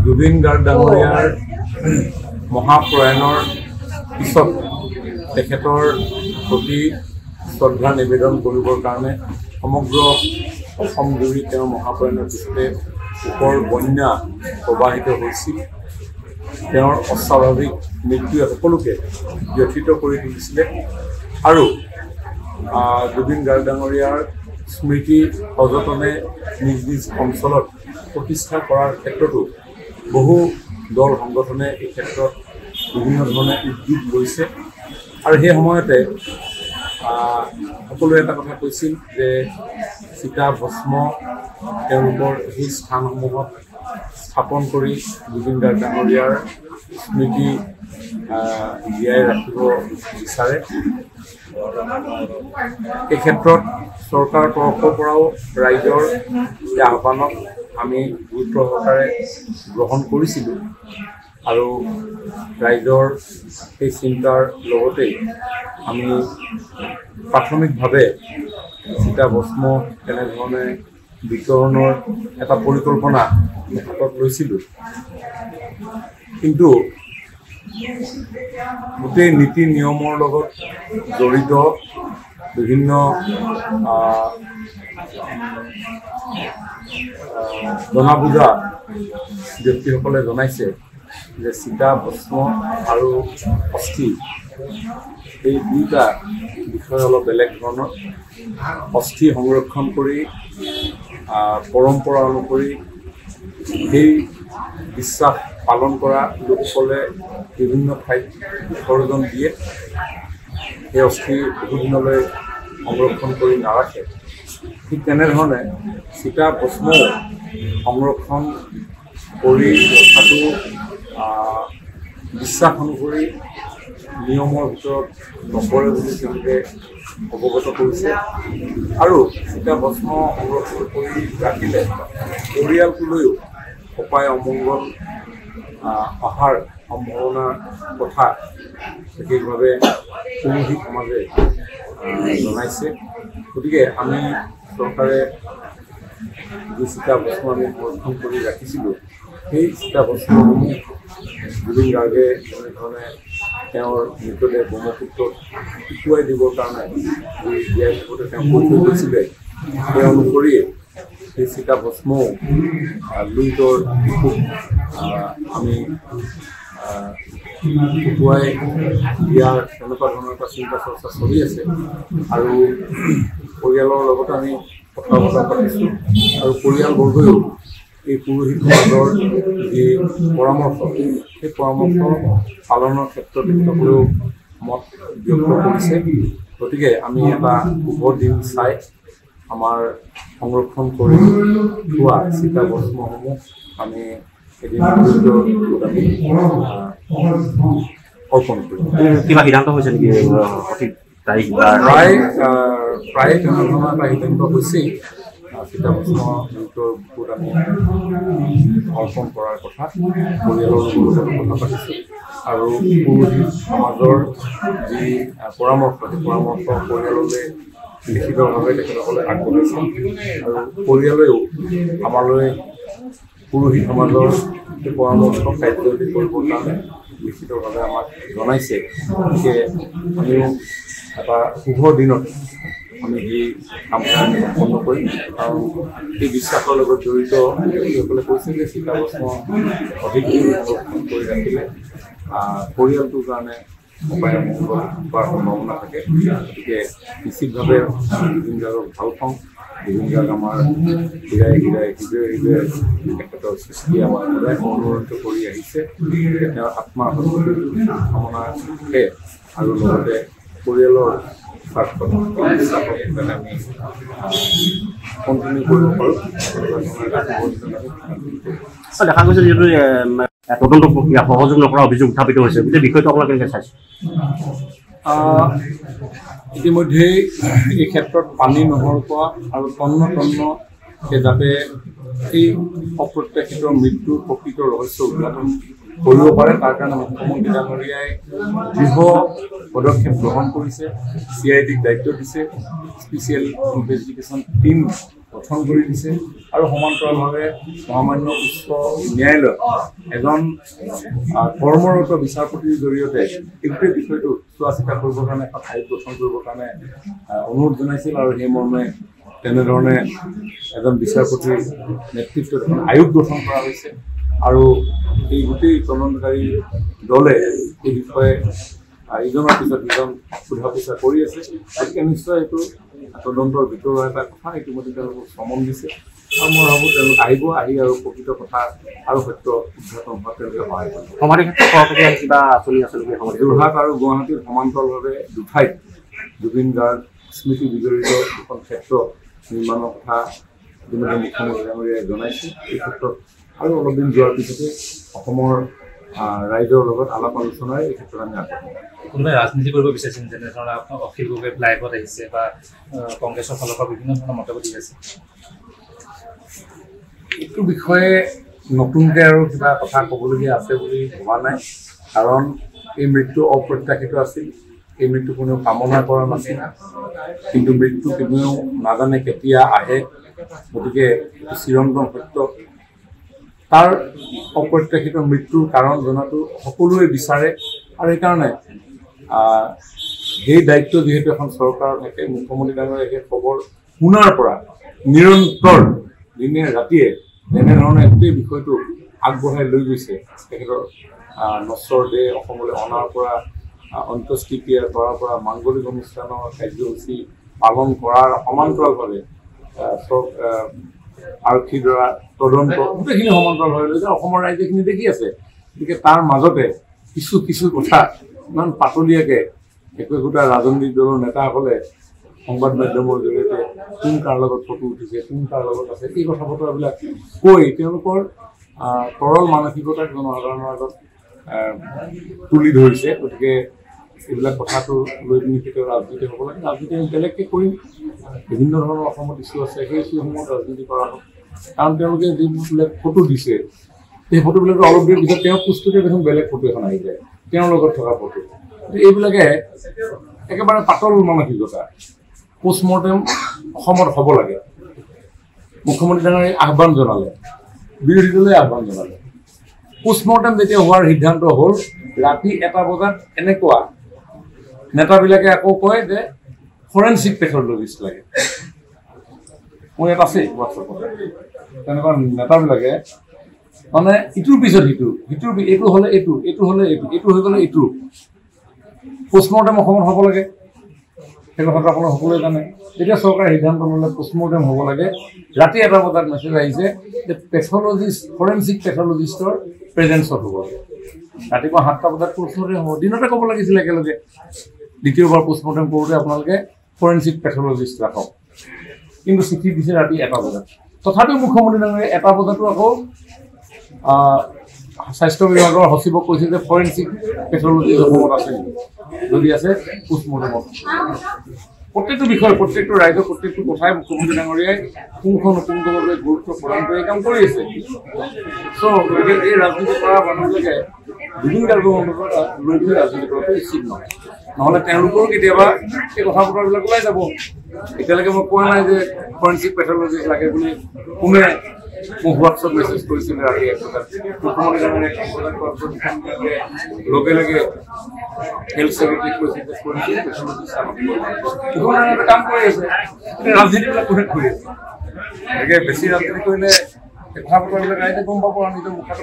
জুবিন গাৰ্গ ডাঙৰীয়াৰ মহাপ্ৰয়াণৰ পিছত তেখেতৰ প্ৰতি শ্ৰদ্ধা নিবেদন কৰিবৰ কাৰণে সমগ্ৰ অসম জুৰি তেওঁৰ মহাপ্ৰয়াণৰ পিছতে শোকৰ বন্যা প্ৰবাহিত হৈছিল। তেওঁৰ অস্বাভাৱিক মৃত্যুৱে সকলোকে ব্যথিত কৰি তুলিছিলে আৰু জুবিন গাৰ্গ ডাঙৰীয়াৰ স্মৃতি সযতনে নিজ নিজ অঞ্চলত প্ৰতিষ্ঠা কৰাৰ ক্ষেত্ৰতো বহু দল সংগঠনে এই ক্ষেত্ৰত বিভিন্ন ধৰণে উদ্যোগ লৈছে আৰু সেই সময়তে সকলোৱে এটা কথা কৈছিল যে চিতা ভস্ম তেওঁলোকৰ সেই স্থানসমূহত স্থাপন কৰি জুবিন গাৰ্গ ডাঙৰীয়াৰ স্মৃতি জীয়াই ৰাখিব বিচাৰে। এই ক্ষেত্ৰত চৰকাৰৰ তৰফৰ পৰাও ৰাইজৰ এই আহ্বানক আমি গুৰুত্ব সহকাৰে গ্ৰহণ কৰিছিলোঁ আৰু ৰাইজৰ সেই চিন্তাৰ লগতেই আমি প্ৰাথমিকভাৱে চিতা ভস্ম তেনেধৰণে বিতৰণৰ এটা পৰিকল্পনা হাতত লৈছিলোঁ। কিন্তু গোটেই নীতি নিয়মৰ লগত জড়িত বিভিন্ন জনা বুজা ব্যক্তিসকলে জনাইছে যে চিতা ভস্ম আৰু অস্থি এই দুটা বিষয় অলপ বেলেগ ধৰণৰ। অস্থি সংৰক্ষণ কৰি পৰম্পৰা অনুসৰি সেই বিশ্বাস পালন কৰা লোকসকলে বিভিন্ন ঠাইত বিসৰ্জন দিয়ে। সেই অস্থি বহুদিনলৈ সংৰক্ষণ কৰি নাৰাখে। ঠিক তেনেধৰণে চিতা ভস্ম সংৰক্ষণ কৰি ৰখাটো বিশ্বাস অনুসৰি নিয়মৰ ভিতৰত নপৰে বুলি তেওঁলোকে অৱগত কৰিছে আৰু চিতা ভস্ম সংৰক্ষণ কৰি ৰাখিলে পৰিয়ালটোলৈও অপায় অমংগল অহাৰ সম্ভাৱনাৰ কথা বিশেষভাৱে পুৰুষী সমাজে জনাইছে। গতিকে আমি চৰকাৰে যি চিতা ভস্ম আমি সংৰক্ষণ কৰি ৰাখিছিলোঁ সেই চিতা ভস্মসমূহ জুবিন গাৰ্গে তেনেধৰণে তেওঁৰ মৃতদেহ ব্ৰহ্মপুত্ৰত উটুৱাই দিবৰ কাৰণে জীয়াই থাকোঁতে তেওঁ কৈ থৈ গৈছিলে। সেই অনুসৰিয়ে সেই চিতা ভস্মও লুইতৰ শিশুক আমি উটুৱাই দিয়াৰ তেনেকুৱা ধৰণৰ এটা চিন্তা চৰ্চা চলি আছে আৰু পৰিয়ালৰ লগত আমি কথা বতৰা পাতিছোঁ আৰু পৰিয়ালবৰ্গইও এই পুৰোহিত সমাজৰ যি পৰামৰ্শ সেই পৰামৰ্শ পালনৰ ক্ষেত্ৰত তেখেতসকলেও মত ব্যক্ত কৰিছে। গতিকে আমি এটা শুভ দিন চাই আমাৰ সংৰক্ষণ কৰি থোৱা চিতা ভস্মসমূহ আমি এদিন অৰ্পণ কৰিম। কিবা সিদ্ধান্ত হৈছে নেকি সঠিক তাৰিখ? প্ৰায় তেনেধৰণৰ এটা সিদ্ধান্ত হৈছেই। চিতা ভস্ম মৃতৰ বুকুত আমি অৰ্পণ কৰাৰ কথা পৰিয়ালৰ লগত কথা পাতিছোঁ আৰু পুৰোহিত সমাজৰ যি পৰামৰ্শ সেই পৰামৰ্শ পৰিয়াললৈ লিখিতভাৱে তেখেতসকলে আগবঢ়াইছে আৰু পৰিয়ালেও আমালৈ পুৰোহিত সমাজৰ সেই পৰামৰ্শ কাৰ্যকৰী কৰিবৰ কাৰণে লিখিতভাৱে আমাক জনাইছে। গতিকে আমিও এটা শুভ দিনত আমি এই কামখিনি সম্পন্ন কৰিম আৰু এই বিশ্বাসৰ লগত জড়িত ব্যক্তিসকলে কৈছে যে চিতা ভস্ম অধিক সংৰক্ষণ কৰি ৰাখিলে পৰিয়ালটোৰ কাৰণে উপায় মংগল হোৱাৰ সম্ভাৱনা থাকে। গতিকে নিশ্চিতভাৱে জুবিন গাৰ্গক ভাল পাওঁ। জুবিন গাৰ্গ আমাৰ হৃদয়ে হৃদয়ে তেখেতৰ সৃষ্টি আমাৰ সদায় অনুৰণিত কৰি আহিছে। তেওঁৰ আত্মাৰ সন্তুষ্টিৰ কামনা থাকে আৰু লগতে পৰিয়ালৰ স্বাৰ্থত আমি কণ্টিনিউ কৰিব পাৰোঁ। দেখা গৈছে যিহেতু তদন্ত প্ৰক্ৰিয়া সহযোগ নকৰা অভিযোগ উত্থাপিত হৈছে, গোটেই বিষয়টো আপোনালোকে কেনেকৈ চাইছে? ইতিমধ্যেই এই ক্ষেত্ৰত পানী নহৰ পৰা আৰু তন্ন যাতে এই অপ্ৰত্যাশিত মৃত্যুৰ প্ৰকৃত ৰহস্য উদ্ঘাটন কৰিব পাৰে তাৰ কাৰণে মুখ্যমন্ত্ৰী ডাঙৰীয়াই দৃঢ় পদক্ষেপ গ্ৰহণ কৰিছে। CIDক দায়িত্ব দিছে, স্পেচিয়েল ইনভেষ্টিগেশ্যন টিম গঠন কৰি দিছে আৰু সমান্তৰালভাৱে মহামান্য উচ্চ ন্যায়ালয়ত এজন কৰ্মৰত বিচাৰপতিৰ জৰিয়তে এই গোটেই বিষয়টো চোৱা চিতা কৰিবৰ কাৰণে এখন আয়োগ গঠন কৰিবৰ কাৰণে অনুৰোধ জনাইছিল আৰু সেই মৰ্মে তেনেধৰণে এজন বিচাৰপতিৰ নেতৃত্বত এখন আয়োগ গঠন কৰা হৈছে আৰু এই গোটেই তদন্তকাৰী দলে এই বিষয়ে ইজনৰ পিছত ইজন সোধা পোছা কৰি আছে গতিকে নিশ্চয় এইটো তদন্তৰ ভিতৰৰ এটা কথা ইতিমধ্যে তেওঁলোকক সমন দিছে আৰু মই ভাবোঁ তেওঁলোক আহি আৰু প্ৰকৃত কথা আৰু সত্য উদ্ঘাটন হোৱাত তেওঁলোকে সহায় কৰিব সমাধি ক্ষেত্ৰত কিবা আঁচনি আছে নেকি যোৰহাট আৰু গুৱাহাটীৰ সমান্তৰালভাৱে দুঠাইত জুবিন গাৰ্গ স্মৃতি বিজড়িত এখন ক্ষেত্ৰ নিৰ্মাণৰ কথা ইতিমধ্যে মুখ্যমন্ত্ৰী ডাঙৰীয়াই জনাইছে এই ক্ষেত্ৰত আৰু অলপ দিন যোৱাৰ পিছতে অসমৰ ৰাইজৰ লগত আলাপ আলোচনাৰে এই ক্ষেত্ৰত আমি আগবাঢ়িম কোনোবাই ৰাজনীতি কৰিব বিচাৰিছিল যেনেধৰণে আপোনাৰ অখিল গগৈ লাইভত আহিছে বা কংগ্ৰেছৰ ফালৰ পৰা বিভিন্ন ধৰণৰ মন্তব্য দি আছে এইটো বিষয়ে নতুনকৈ আৰু কিবা কথা ক'বলগীয়া আছে বুলি ভবা নাই কাৰণ এই মৃত্যু অপ্ৰত্যাশিত আছিল এই মৃত্যু কোনেও কামনা কৰা নাছিল কিন্তু মৃত্যু কোনেও নাজানে কেতিয়া আহে গতিকে চিৰন্তন সত্য তাৰ অপ্ৰত্যাশিত মৃত্যুৰ কাৰণ জনাটো সকলোৱে বিচাৰে আৰু সেইকাৰণে সেই দায়িত্ব যিহেতু এখন চৰকাৰৰ থাকে মুখ্যমন্ত্ৰী ডাঙৰীয়াই সেই খবৰ শুনাৰ পৰা নিৰন্তৰ দিনে ৰাতিয়ে যেনেধৰণে গোটেই বিষয়টো আগবঢ়াই লৈ গৈছে তেখেতৰ নশ্বৰ দেহ অসমলৈ অনাৰ পৰা অন্ত্যেষ্টিক্ৰিয়া কৰাৰ পৰা মাংগলিক অনুষ্ঠানৰ কাৰ্যসূচী পালন কৰাৰ সমান্তৰালভাৱে আৰক্ষীৰ দ্বাৰা তদন্ত গোটেইখিনি সমান্তৰালভাৱে লৈ যায় অসমৰ ৰাইজেখিনি দেখি আছে গতিকে তাৰ মাজতে কিছু কথা ইমান পাতলীয়াকৈ একোটা ৰাজনৈতিক দলৰ নেতাসকলে সংবাদ মাধ্যমৰ জৰিয়তে কোন কাৰ লগত ফটো উঠিছে কোন কাৰ লগত আছে এই কথা বতৰাবিলাক কৈ তেওঁলোকৰ তৰল মানসিকতাক জনসাধাৰণৰ আগত তুলি ধৰিছে গতিকে এইবিলাক কথাটো লৈ পিনি কেতিয়াও ৰাজনীতি হ'ব লাগে ৰাজনীতি আমি বেলেগকৈ কৰিম বিভিন্ন ধৰণৰ অসমত ইছ্যু আছে সেই ইছ্যুসমূহত ৰাজনীতি কৰা হয় কাৰণ তেওঁলোকে যিবিলাক ফটো দিছে সেই ফটোবিলাকৰ অলপ দেৰিৰ পিছত তেওঁ পুষ্টতে দেখোন বেলেগ ফটো এখন আহি যায় তেওঁৰ লগত থকা ফটো এইবিলাকে একেবাৰে পাতল মানসিকতা পোষ্টমৰ্টেম অসমত হ'ব লাগে মুখ্যমন্ত্ৰী ডাঙৰীয়াই আহ্বান জনালে বিৰোধী দলে আহ্বান জনালে পোষ্টমৰ্টেম যেতিয়া হোৱাৰ সিদ্ধান্ত হ'ল ৰাতি 1টা বজাত এনেকুৱা নেতাবিলাকে আকৌ কয় যে ফৰেনচিক পেথলজিষ্ট লাগে মোৰ ইয়াত আছে হোৱাটছএপত তেনেকুৱা নেতাবিলাকে মানে ইটোৰ পিছত সিটোৰ এইটো হ'লে এইটো হ'লে এইটো হৈ গ'লে এইটো পোষ্টমৰ্টেম অসমত হ'ব লাগে সেই কথাটো আপোনালোক সকলোৱে জানে যেতিয়া চৰকাৰে সিদ্ধান্ত ল'লে পোষ্টমৰ্টেম হ'ব লাগে ৰাতি 1টা বজাত মেছেজ আহিছে যে ফৰেনচিক পেথলজিষ্টৰ প্ৰেজেঞ্চত হ'ব লাগে ৰাতিপুৱা 7টা বজাত পোষ্টমৰ্টেম হ'ব দিনতে ক'ব লাগিছিলে একেলগে দ্বিতীয়বাৰ পোষ্টমৰ্টেম কৰোঁতে আপোনালোকে ফৰেনচিক পেথলজিষ্ট ৰাখক কিন্তু চিঠি দিছে ৰাতি 1টা বজাত তথাপিও মুখ্যমন্ত্ৰী ডাঙৰীয়াই 1টা বজাতো আকৌ স্বাস্থ্য বিভাগৰ সচিবক কৈছে যে ফৰেনচিক পেথলজিষ্ট অসমত আছে যদি আছে পোষ্টমৰ্টেমত প্ৰত্যেকটো বিষয় প্ৰত্যেকটো ৰাইজৰ প্ৰত্যেকটো কথাই মুখ্যমন্ত্ৰী ডাঙৰীয়াই পুংখানুপুংখভাৱে গুৰুত্ব প্ৰদান কৰি কাম কৰি আছে চ' গতিকে এই ৰাজনীতি কৰা মানুহবিলাকে জুবিন গাৰ্গৰ অন্তত লৈ পিনি ৰাজনীতি কৰাটো উচিত নহয় নহ'লে তেওঁলোকৰো কেতিয়াবা এই কথা বতৰাবিলাক ওলাই যাব এতিয়ালৈকে মই কোৱা নাই যে ফৰেনচিক পেথলজিষ্ট লাগে বুলি কোনে মোক হোৱাটছএপ মেছেজ কৰিছিলে ৰাতি 1 বজাত মুখ্যমন্ত্ৰী ডাঙৰীয়াই 1 বজাত কোৱাৰ পিছত লগে লগে হেল্থ ছেক্ৰেটাৰীক কৈছে যে ফৰেনচিক পেথলজিষ্ট কাম কৰি আছে ৰাজনীতিবিলাক কোনে কৰি আছে গতিকে বেছি ৰাজনীতি কৰিলে কথা বতৰাবিলাক ৰাইজে গম পাব আৰু নিজৰ মুখত